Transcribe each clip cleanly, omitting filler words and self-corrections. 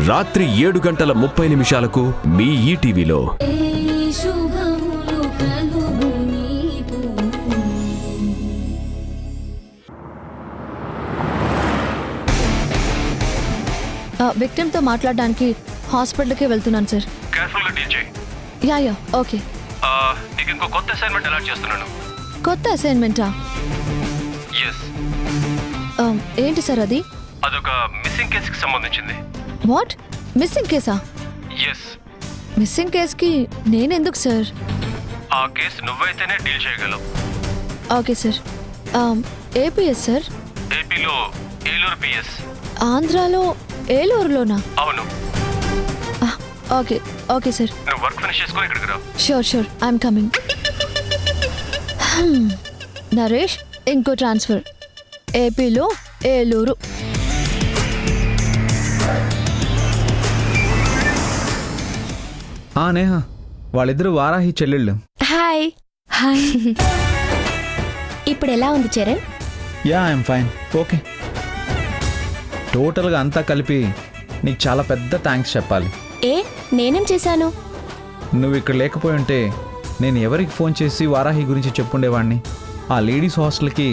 రాత్రి 7:30 మీ ఈటీవీలో. విక్టిమ్ తో మాట్లాడడానికి హాస్పిటల్కి వెళ్తున్నాను సార్. కేర్ఫుల్ గా డీల్ చేయి. Yeah okay. నీకు ఇంకో కొత్త అసైన్మెంట్ అలాట్ చేస్తున్నాను. కొత్త అసైన్మెంటా? ఎస్. ఏంటి సార్ అది? అదొక మిస్సింగ్ కేసుకి సంబంధించింది. వాట్? మిస్సింగ్ కేసా? ఎస్. మిస్సింగ్ కేసుకి నేనెందుకు సార్? ఆ కేసు నువ్వైతేనే డీల్ చేయగలవు. Okay sir. APS sir? ఏపీలో ఏలూరు పిఎస్. ఆంధ్రాలో ఏలూరులోనా? అవును. Okay okay sir. నువ్వు వర్క్ ఫినిష్ చేసుకొని ఇక్కడికి రా. Sure I'm coming. నరేష్, ఇంకో ట్రాన్స్ఫర్. ఏపీలో ఏలూరు. నేహ, వాళ్ళిద్దరు వారాహి చెల్లెళ్ళు. హాయ్. హాయ్. ఇప్పుడు ఎలా ఉంది Charan? Yeah, I'm fine. Okay. టోటల్గా అంతా కలిపి నీకు చాలా పెద్ద థ్యాంక్స్ చెప్పాలి. ఏ, నేనేం చేశాను? నువ్వు ఇక్కడ లేకపోయి ఉంటే నేను ఎవరికి ఫోన్ చేసి వారాహి గురించి చెప్పుండేవాడిని? ఆ లేడీస్ హాస్టల్కి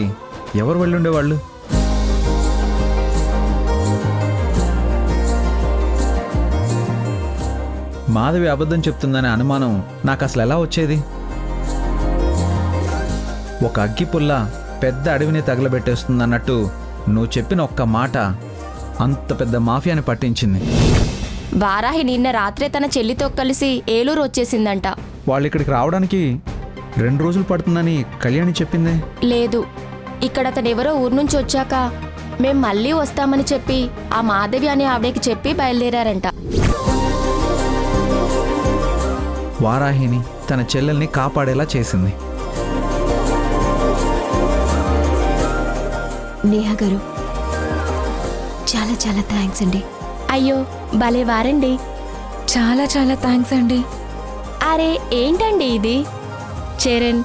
ఎవరు వెళ్ళుండేవాళ్ళు? మాధవి అబద్ధం చెప్తుందనే అనుమానం నాకు అసలు ఎలా వచ్చేది? ఒక అగ్గిపుల్ల పెద్ద అడవిని తగలబెట్టేస్తుందన్నట్టు నువ్వు చెప్పిన ఒక్క మాట అంత పెద్ద మాఫియాని పట్టించింది. వారాహి నిన్న రాత్రే తన చెల్లితో కలిసి ఏలూరు వచ్చేసిందంట. వాళ్ళు ఇక్కడికి రావడానికి 2 రోజులు పడుతుందని కళ్యాణి చెప్పిందే. లేదు, ఇక్కడ తనెవరో ఊరు నుంచి వచ్చాక మేం మళ్ళీ వస్తామని చెప్పి ఆ మాధవి అనే ఆవిడకి చెప్పి బయలుదేరారంట. వారాహిని తన చెల్లెల్ని కాపాడేలా చేసింది. నేహ గారు, చాలా చాలా థ్యాంక్స్ అండి. అయ్యో భలే వారండి. చాలా చాలా థ్యాంక్స్ అండి. అరే ఏంటండి ఇది? చరణ్,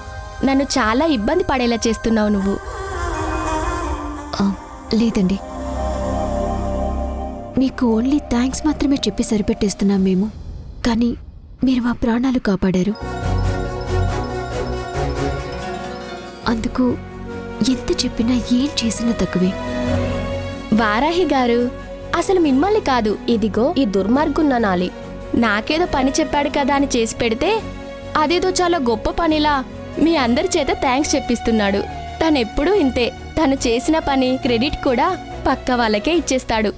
నన్ను చాలా ఇబ్బంది పడేలా చేస్తున్నావు నువ్వు. లేదండి, మీకు ఓన్లీ థ్యాంక్స్ మాత్రమే చెప్పి సరిపెట్టేస్తున్నాం మేము. కానీ మీరు మా ప్రాణాలు కాపాడారు. అందుకు ఎంత చెప్పినా ఏం చేసినా తక్కువే. వారాహి గారు, అసలు మిమ్మల్ని కాదు, ఇదిగో ఈ దుర్మార్గున్ననాలి నాకేదో పని చెప్పాడు కదా అని చేసి పెడితే అదేదో చాలా గొప్ప పనిలా మీ అందరి చేత థ్యాంక్స్ చెప్పిస్తున్నాడు. తనెప్పుడూ ఇంతే. తను చేసిన పని క్రెడిట్ కూడా పక్క వాళ్ళకే ఇచ్చేస్తాడు.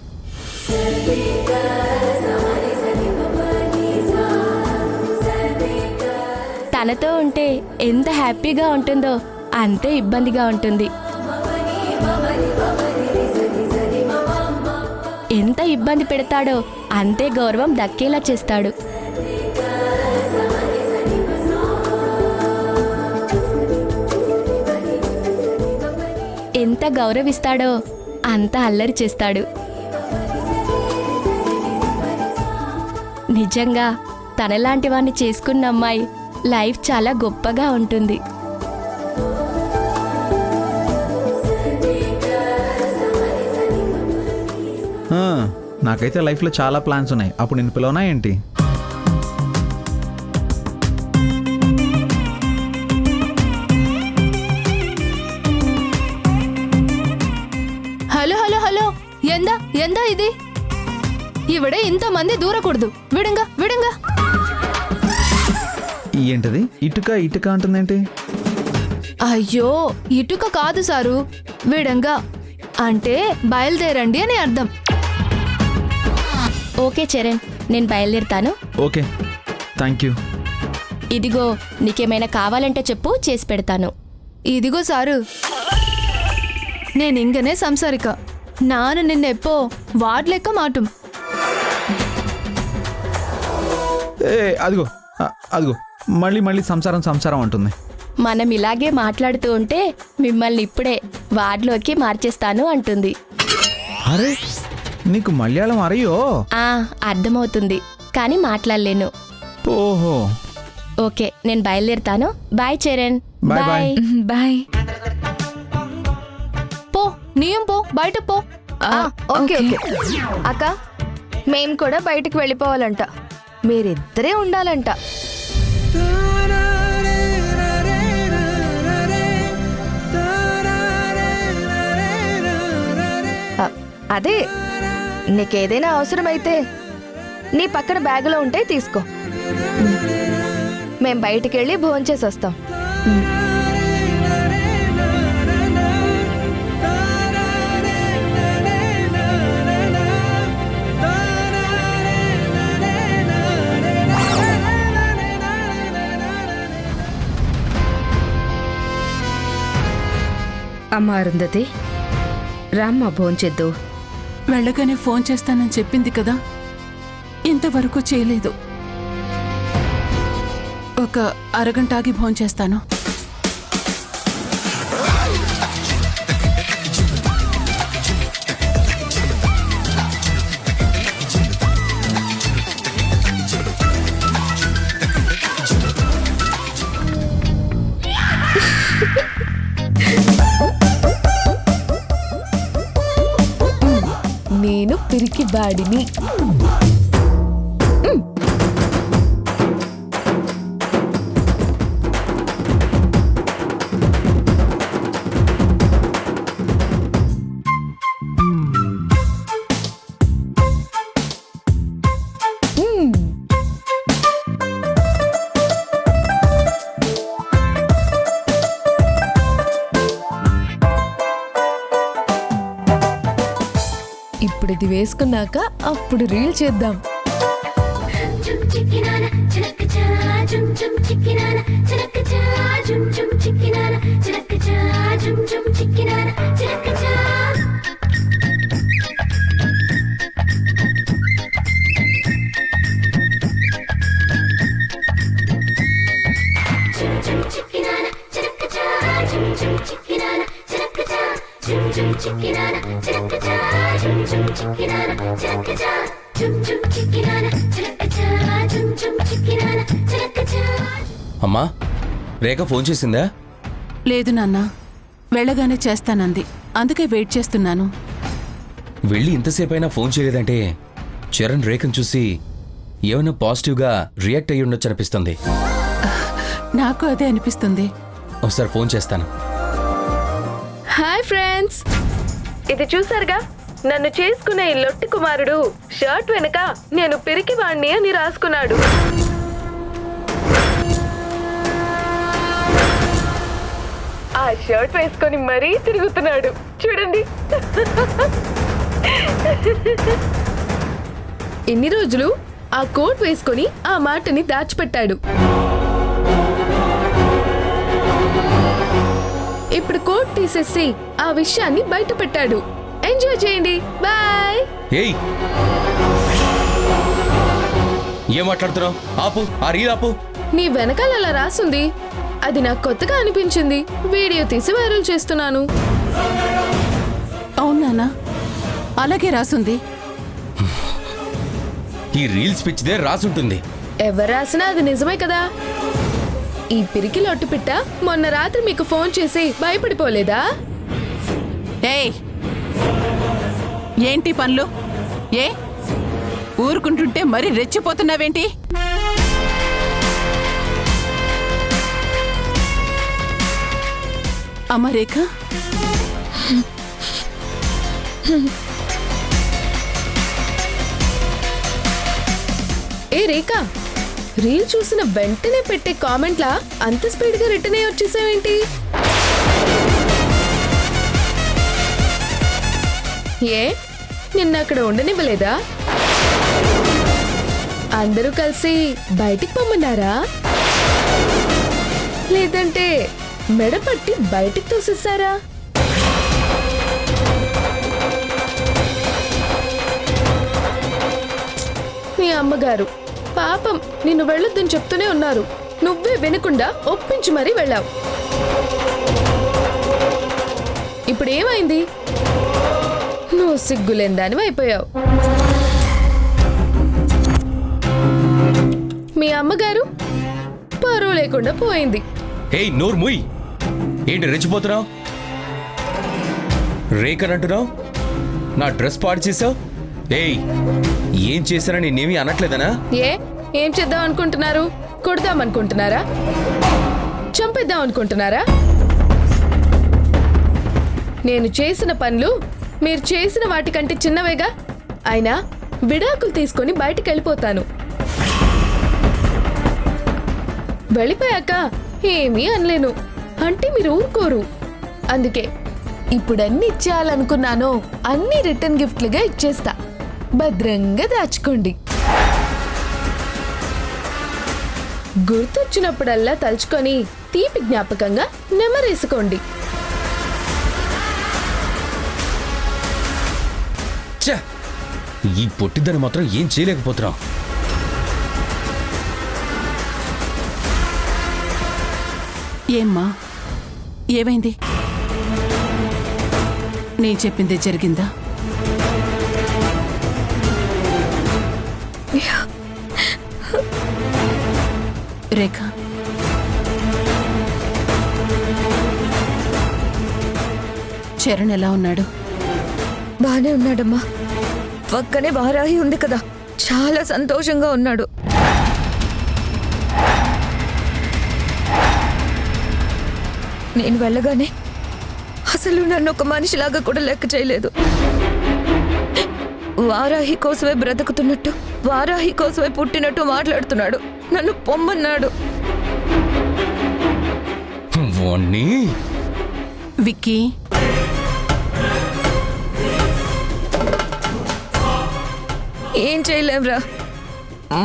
తనతో ఉంటే ఎంత హ్యాపీగా ఉంటుందో అంతే ఇబ్బందిగా ఉంటుంది. ఎంత ఇబ్బంది పెడతాడో అంతే గౌరవం దక్కేలా చేస్తాడు. ఎంత గౌరవిస్తాడో అంత అల్లరి చేస్తాడు. నిజంగా తనలాంటి వాణ్ణి చేసుకున్న అమ్మాయి లైఫ్ చాలా గొప్పగా ఉంటుంది. నాకైతే లైఫ్లో చాలా ప్లాన్స్ ఉన్నాయి. అప్పుడు నేను పిలవనా ఏంటి? హలో హలో హలో, ఎందా ఇది? ఇవిడే ఇంతమంది దూరకూడదు. విడంగా. ఏంటది? ఇటుక అంటుందేంటి? అయ్యో, ఇటుక కాదు సారు, విడంగా అంటే బయలుదేరండి అని అర్థం. ఓకే చరణ్, నేను బయలుదేరుతాను. Okay, thank you. ఇదిగో, నీకేమైనా కావాలంటే చెప్పు, చేసి పెడతాను. ఇదిగో సారు, నేనింగనే సంసారిక. నాను నిన్నెప్పో వాడ్లెక్క మాటం. అదిగో మళ్ళీ సంసారం అంటుంది. మనం ఇలాగే మాట్లాడుతూ ఉంటే మిమ్మల్ని ఇప్పుడే వార్డులోకి మార్చేస్తాను అంటుంది. అరే, నీకు మలయాళం అరయో? అర్థమవుతుంది, కానీ మాట్లాడలేను. ఓహో, ఓకే, నేను బయలుదేరుతాను. బాయ్ చరణ్. బాయ్. బాయ్. పో, నీయం పో, బయట పో. ఓకే. అక్క, మేం కూడా బయటికి వెళ్ళిపోవాలంట. మీరిద్దరే ఉండాలంట. అదే నీకేదైనా అవసరమైతే నీ పక్కన బ్యాగులో ఉంటే తీసుకో. మేం బయటికి వెళ్ళి భోంచేసి వస్తాం. అమ్మా అరుంధతి, రామ్మా భోంచేద్దు. వెళ్ళగానే ఫోన్ చేస్తానని చెప్పింది కదా, ఇంతవరకు చేయలేదు. ఒక అరగంట ఆగి భోంచేస్తాను. నేను పిరికి బాడిని. ఇప్పుడు ఇది వేసుకున్నాక అప్పుడు రీల్ చేద్దాం. అమ్మా, రేఖ ఫోన్ చేసిందా? లేదు నాన్న, వెళ్ళగానే చేస్తానంది. అందుకే వెయిట్ చేస్తున్నాను. వెళ్ళి ఇంతసేపైనా ఫోన్ చేయలేదంటే చరణ్ రేఖను చూసి ఏమైనా పాజిటివ్గా రియాక్ట్ అయ్యి ఉండొచ్చు అనిపిస్తుంది. నాకు అదే అనిపిస్తుంది. ఒకసారి ఫోన్ చేస్తాను. హాయ్ ఫ్రెండ్స్, ఇది చూసారుగా, నన్ను చేసుకునే ఈ లొట్టి కుమారుడు షర్ట్ వెనక నేను పిరికి వాణ్ణి అని రాసుకున్నాడు. ఆ షర్ట్ వేసుకొని మరీ తిరుగుతున్నాడు చూడండి. ఇన్ని రోజులు ఆ కోట్ వేసుకొని ఆ మాటని దాచిపెట్టాడు. ఇప్పుడు కోట్ తీసేసి ఆ విషయాన్ని బయట పెట్టాడు. ఎంజాయ్ చేయండి. బాయ్. ఏయ్, ఏం మాట్లాడుతున్నావు? ఆపు, ఆ రీల్ ఆపు. నీ వెనకాల అలా రాసుంది, అది నాకు కొత్తగా అనిపించింది. వీడియో తీసి వైరల్ చేస్తున్నాను. అవునానా, అలాగే రాసుంది. ఈ రీల్స్ పిచ్చిదే రాసుంటుంది. ఎవరు రాసినా అది నిజమే కదా. ఈ పిరికి లొట్టు పిట్ట మొన్న రాత్రి మీకు ఫోన్ చేసి భయపడిపోలేదా? ఏయ్, ఏంటి పనులు? ఏ ఊరుకుంటుంటే మరి రెచ్చిపోతున్నావేంటి? అమ్మ రేఖ, ఏ రేఖ, రీల్ చూసిన వెంటనే పెట్టే కామెంట్లా అంత స్పీడ్ గా రిటర్న్ అయ్యి వచ్చేసావేంటి? ఏ నిన్న అక్కడ ఉండనివ్వలేదా? అందరూ కలిసి బయటికి పొమ్మన్నారా? లేదంటే మెడ పట్టి బయటికి తోసేసారా? మీ అమ్మగారు పాపం నిన్ను వెళ్ళొద్దని చెప్తూనే ఉన్నారు. నువ్వే వినకుండా ఒప్పించి మరీ వెళ్ళావు. ఇప్పుడు ఏమైంది? నువ్వు సిగ్గులేందానివి అయిపోయావు. మీ అమ్మగారు పరువు లేకుండా పోయింది. ఏయ్, నోరు ముయ్. ఏంటి రెచ్చిపోతున్నావు? రేఖనంటున్నావు, నా డ్రెస్ పాడు చేసావు, ఏయ్, ఏం చేశారా నేనేమీ అనట్లేదనా? ఏం చేద్దాం అనుకుంటున్నారు? కొడదాం అనుకుంటున్నారా? చంపేద్దాం అనుకుంటున్నారా? నేను చేసిన పనులు మీరు చేసిన వాటికంటే చిన్నవేగా. అయినా విడాకులు తీసుకొని బయటికి వెళ్ళిపోతాను. వెళ్ళిపోయాక ఏమీ అనలేను, అంటే మీరు ఊరుకోరు. అందుకే ఇప్పుడన్నీ ఇచ్చేయాలనుకున్నానో అన్ని రిటర్న్ గిఫ్ట్లుగా ఇచ్చేస్తా. భద్రంగా దాచుకోండి. గుర్తొచ్చినప్పుడల్లా తలుచుకొని తీపి జ్ఞాపకంగా నెమరేసుకోండి. ఛ! ఈ పొట్టిదని మాత్రం ఏం చేయలేకపోతున్నాం. ఏమ్మా, ఏమైంది? నేను చెప్పిందే జరిగిందా? రేఖ, చరణ్ ఎలా ఉన్నాడు? బానే ఉన్నాడమ్మా. పక్కనే వారాహి ఉంది కదా, చాలా సంతోషంగా ఉన్నాడు. నేను వెళ్ళగానే అసలు నన్ను ఒక మనిషిలాగా కూడా లెక్క చేయలేదు. వారాహి కోసమే బ్రతుకుతున్నట్టు, వారాహి కోసమే పుట్టినట్టు మాట్లాడుతున్నాడు. నన్ను పొమ్మన్నాడు. వాణ్ణి విక్కీ, ఏం చేయలేంరా,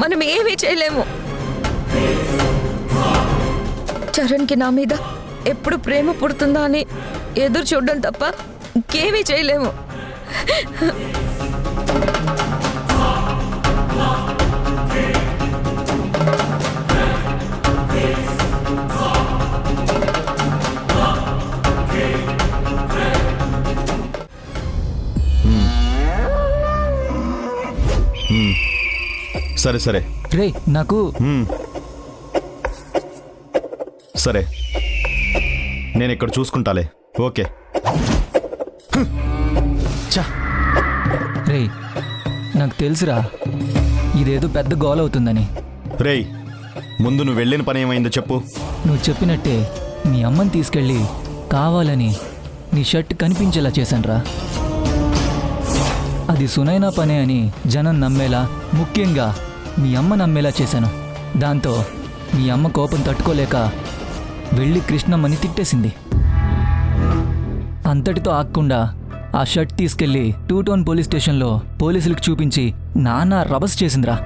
మనం ఏమీ చేయలేము. చరణ్కి నా మీద ఎప్పుడు ప్రేమ పుడుతుందా అని ఎదురు చూడడం తప్ప ఇంకేమీ చేయలేము. సరే సరే రే నాకు సరే, నేను ఇక్కడ చూసుకుంటాలే. ఓకే. రే నాకు తెలుసురా ఇదేదో పెద్ద గోల్ అవుతుందని. రేయ్, ముందు నువ్వు వెళ్ళిన పని ఏమైందో చెప్పు. నువ్వు చెప్పినట్టే మీ అమ్మని తీసుకెళ్ళి కావాలని నీ షర్ట్ కనిపించేలా చేశానురా. అది సునైనా పనే అని జనం నమ్మేలా, ముఖ్యంగా మీ అమ్మ నమ్మేలా చేశాను. దాంతో మీ అమ్మ కోపం తట్టుకోలేక వెళ్ళి కృష్ణమ్మని తిట్టేసింది. అంతటితో ఆగకుండా ఆ షర్ట్ తీసుకెళ్లి 2 టౌన్ పోలీస్ స్టేషన్లో పోలీసులకు చూపించి నానా రభస్ చేసిందిరా.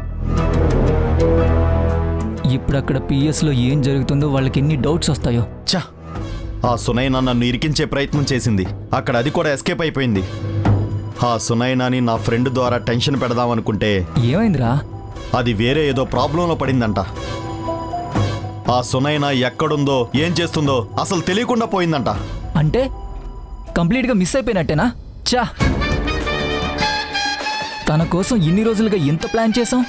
ఇప్పుడక్కడ పిఎస్లో ఏం జరుగుతుందో వాళ్ళకి ఎన్ని డౌట్స్ వస్తాయో. చా, ఆ సునైనా నన్ను ఇరికించే ప్రయత్నం చేసింది. అక్కడ అది కూడా ఎస్కేప్ అయిపోయింది. ఆ సునైనాని నా ఫ్రెండ్ ద్వారా టెన్షన్ పెడదామనుకుంటే ఏమైందిరా? అది వేరే ఏదో ప్రాబ్లంలో పడిందంట. ఆ సునైనా ఎక్కడుందో ఏం చేస్తుందో అసలు తెలియకుండా పోయిందంట. అంటే కంప్లీట్గా మిస్ అయిపోయినట్టేనా? చా, తన కోసం ఇన్ని రోజులుగా ఎంత ప్లాన్ చేసాం,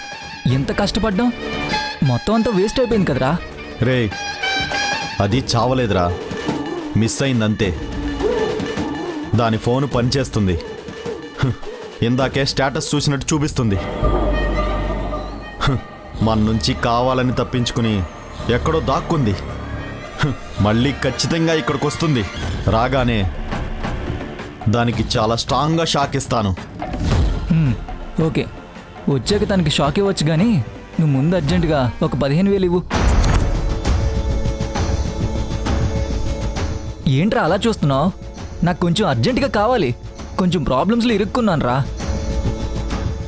ఎంత కష్టపడ్డాం, మొత్తం అంతా వేస్ట్ అయిపోయింది కదరా. రే, అది చావలేదురా, మిస్ అయిందంతే. దాని ఫోన్ పనిచేస్తుంది. ఇందాకే స్టేటస్ చూసినట్టు చూపిస్తుంది. మన నుంచి కావాలని తప్పించుకుని ఎక్కడో దాక్కుంది. మళ్ళీ ఖచ్చితంగా ఇక్కడికి వస్తుంది. రాగానే దానికి చాలా స్ట్రాంగ్గా షాక్ ఇస్తాను. ఓకే, వచ్చాక తనకి షాక్ ఇవ్వచ్చు, కానీ నువ్వు ముందు అర్జెంటుగా ఒక 15,000 ఇవ్వు. ఏంట్రా అలా చూస్తున్నావు? నాకు కొంచెం అర్జెంటుగా కావాలి. కొంచెం ప్రాబ్లమ్స్లో ఇరుక్కున్నాను రా.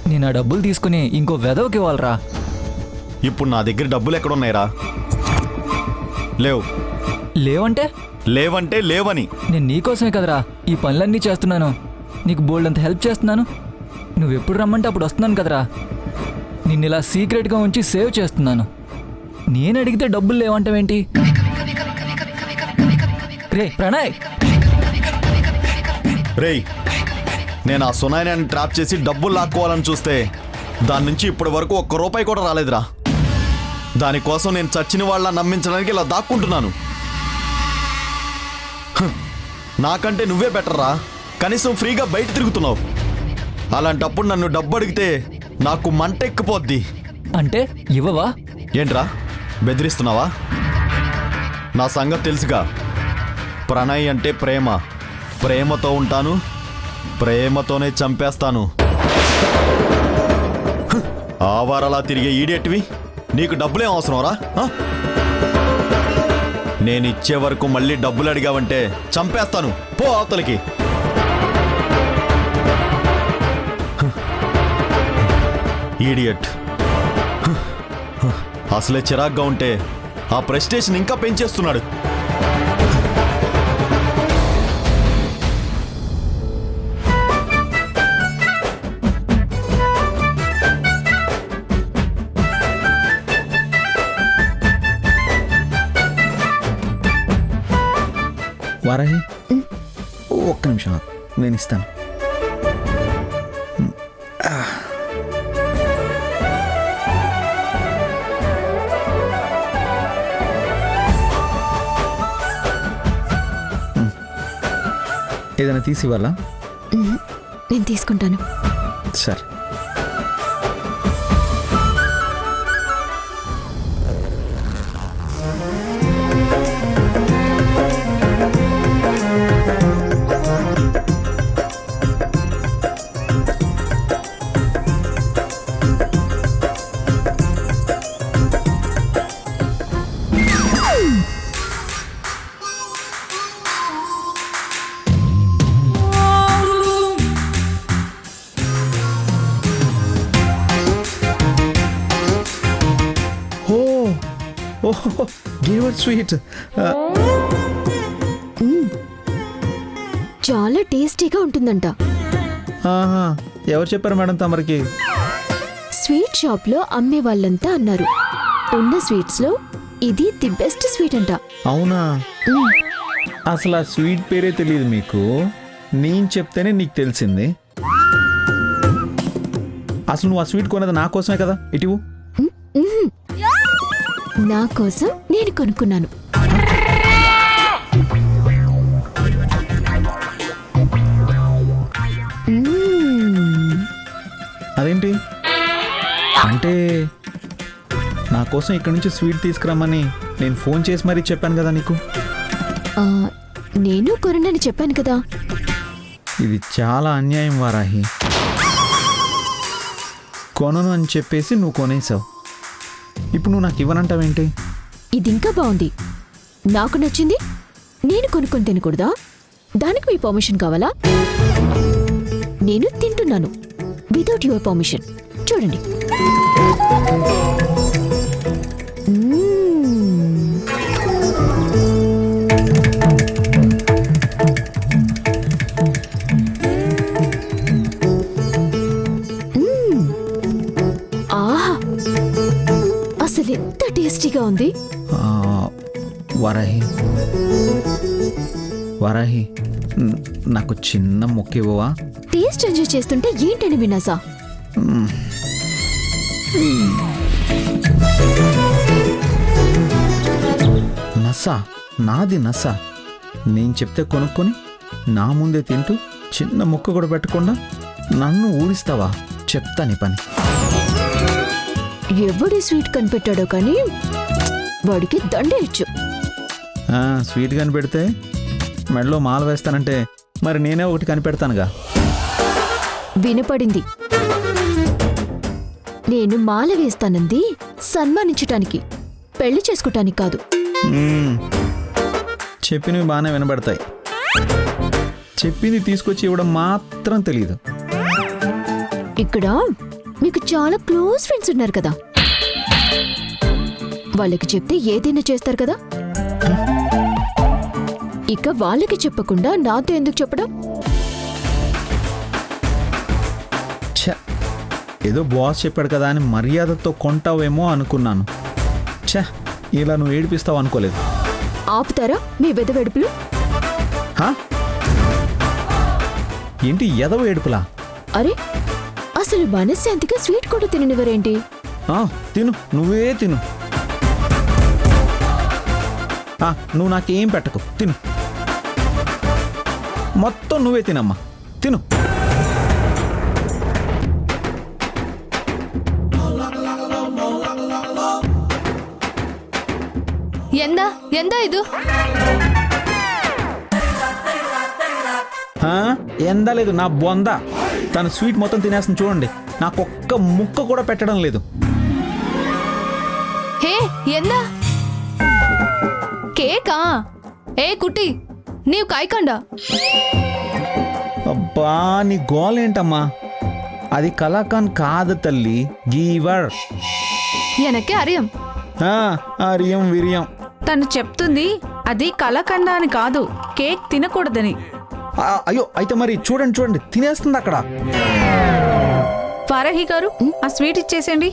నేను ఆ డబ్బులు తీసుకుని ఇంకో వెదవకి ఇవ్వాలరా. ఇప్పుడు నా దగ్గర డబ్బులు ఎక్కడున్నాయిరా? లేవు. లేవంటే? లేవంటే లేవని. నేను నీకోసమే కదరా ఈ పనులన్నీ చేస్తున్నాను. నీకు బోల్డంత హెల్ప్ చేస్తున్నాను. నువ్వెప్పుడు రమ్మంటే అప్పుడు వస్తున్నాను కదరా. నిన్ను ఇలా సీక్రెట్గా ఉంచి సేవ్ చేస్తున్నాను. నేను అడిగితే డబ్బులు లేవంటావేంటి? రే ప్రణయ్, రేయ్, నేను ఆ సునాయనాన్ని ట్రాప్ చేసి డబ్బులు లాక్కోవాలని చూస్తే దాని నుంచి ఇప్పటి వరకు ఒక్క రూపాయి కూడా రాలేదురా. దానికోసం నేను చచ్చిన వాళ్ళ నమ్మించడానికి ఇలా దాక్కుంటున్నాను. నాకంటే నువ్వే బెటర్ రా. కనీసం ఫ్రీగా బయట తిరుగుతున్నావు. అలాంటప్పుడు నన్ను డబ్బు అడిగితే నాకు మంట ఎక్కిపోద్ది. అంటే ఇవ్వవా? ఏంట్రా బెదిరిస్తున్నావా? నా సంగతి తెలుసుగా. ప్రణయ్ అంటే ప్రేమ, ప్రేమతో ఉంటాను, ప్రేమతోనే చంపేస్తాను. ఆవారలా తిరిగే ఈడేటివి నీకు డబ్బులేం అవసరంరా? నేను ఇచ్చే వరకు మళ్ళీ డబ్బులు అడిగావంటే చంపేస్తాను. పో అవతలికి. ఈడియట్. అసలే చిరాగ్గా ఉంటే ఆ ప్రెస్టేషన్ ఇంకా పెంచేస్తున్నాడు. వారాహి, ఒక్క నిమిషం ఆగు. నేను ఇస్తాను. ఏదైనా తీసి ఇవ్వాలా? నేను తీసుకుంటాను. సరే. స్వీట్ చాలా టేస్టీగా ఉంటుందంట. ఎవరు చెప్పారు మేడం తమరికి? స్వీట్ షాప్ లో అమ్మే వాళ్ళంతా అన్నారు. ఉన్న స్వీట్స్ లో ఇది ది బెస్ట్ స్వీట్ అంట. అవునా? అసలు ఆ స్వీట్ పేరే తెలియదు మీకు. నేను చెప్తేనే నీకు తెలిసింది. అసలు నువ్వు ఆ స్వీట్ కొన్నది నా కోసమే కదా. ఇటీవు నా కోసం నేను కొనుక్కున్నాను. అదేంటి అంటే నా కోసం ఇక్కడి నుంచి స్వీట్ తీసుకురమ్మని నేను ఫోన్ చేసి మరీ చెప్పాను కదా నీకు. నేను కొనని చెప్పాను కదా. ఇది చాలా అన్యాయం వారాహి. కొనను అని చెప్పేసి నువ్వు కొనేసావు. ఇప్పుడు నువ్వు నాకు ఇవ్వనంటావేంటి? ఇది ఇంకా బాగుంది. నాకు నచ్చింది నేను కొనుక్కొని తినకూడదా? దానికి మీ పర్మిషన్ కావాలా? నేను తింటున్నాను వితౌట్ యువర్ పర్మిషన్. చూడండి. ఆహా, అసలు ఎంత టేస్టీగా ఉంది. వారాహి, వారాహి, నాకు చిన్న ముక్క ఇవ్వవా? టేస్ట్ ఎంజాయ్ చేస్తుంటే ఏంటని వినాసా? నసా, నాది నసా. నేను చెప్తే కొనుక్కొని నా ముందే తింటూ చిన్న ముక్క కూడా పెట్టకుండా నన్ను ఊరిస్తావా? చెప్తా నీ పని. ఎవడి స్వీట్ కనిపెట్టాడో కానీ వాడికి దండే ఇచ్చు. స్వీట్ కనిపెడితే మెడలో మాల వేస్తానంటే మరి నేనే ఒకటి కనిపెడతానుగా. వినపడింది. నేను మాల వేస్తానంది సన్మానించటానికి, పెళ్లి చేసుకోటానికి కాదు. చెప్పినవి బాగానే వినబడతాయి. చెప్పింది తీసుకొచ్చి ఇవ్వడం మాత్రం తెలియదు. ఇక్కడ మీకు చాలా క్లోజ్ ఫ్రెండ్స్ ఉన్నారు కదా, వాళ్ళకి చెప్తే ఏదైనా చేస్తారు కదా. ఇక వాళ్ళకి చెప్పకుండా నాతో ఎందుకు చెప్పడం? ఏదో బాస్ చెప్పాడు కదా అని మర్యాదతో కొంటావేమో అనుకున్నాను. ఇలా నువ్వు ఏడిపిస్తావు అనుకోలేదు. ఆపుతారా మీ వెదవెడుపులు? ఏంటి ఎదవ ఏడుపులా? అరే, అసలు మనశ్శాంతిగా స్వీట్ కూడా తిననివ్వరేంటి? తిను, నువ్వే తిను. నువ్వు నాకేం పెట్టకు, తిను. మొత్తం నువ్వే తినమ్మా, తిను. ಎಂದ ಇದು ఎందా లేదు నా బొంద. తన స్వీట్ మొత్తం తినేస్తుంది చూడండి. నాకు ఒక్క ముక్క కూడా పెట్టడం లేదు. ಹೇ ಎಂದ ಕೇಕಾ ఏ కుట్టి నీవు కాయకండ అబ్బా నీ గోలేంటమ్మా? అది కలాకాన్ కాదు తల్లి, గీవర్. ఎనకే అరియం అరియం విరియం. తను చెప్తుంది అది కలకండ అని కాదు, కేక్ తినకూడదని. అయ్యో అయితే మరి చూడండి తినేస్తుంది అక్కడ. వారాహి గారు ఆ స్వీట్ ఇచ్చేసేయండి.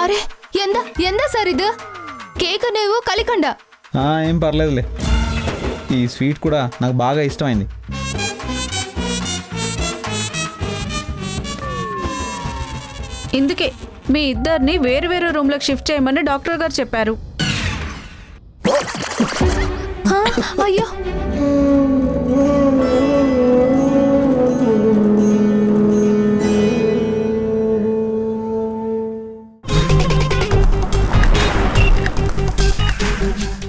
అరే ಎಂದ ಎಂದ ಸರ್ ಇದು కేక్ ನೀವು కలికండ. ఏం పర్లేదులే, ఈ స్వీట్ కూడా నాకు బాగా ఇష్టమైంది. ఇందుకే మీ ఇద్దరిని వేరు వేరు రూమ్లకు షిఫ్ట్ చేయమని డాక్టర్ గారు చెప్పారు. అయ్యో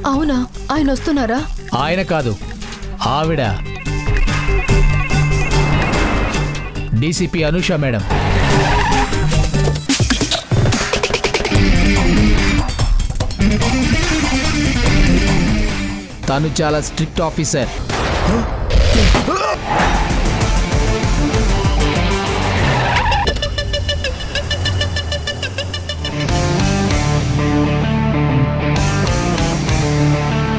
అవునా, ఆయన వస్తున్నారా? ఆయన కాదు, ఆవిడ డీసీపీ అనూష మేడం. తను చాలా స్ట్రిక్ట్ ఆఫీసర్.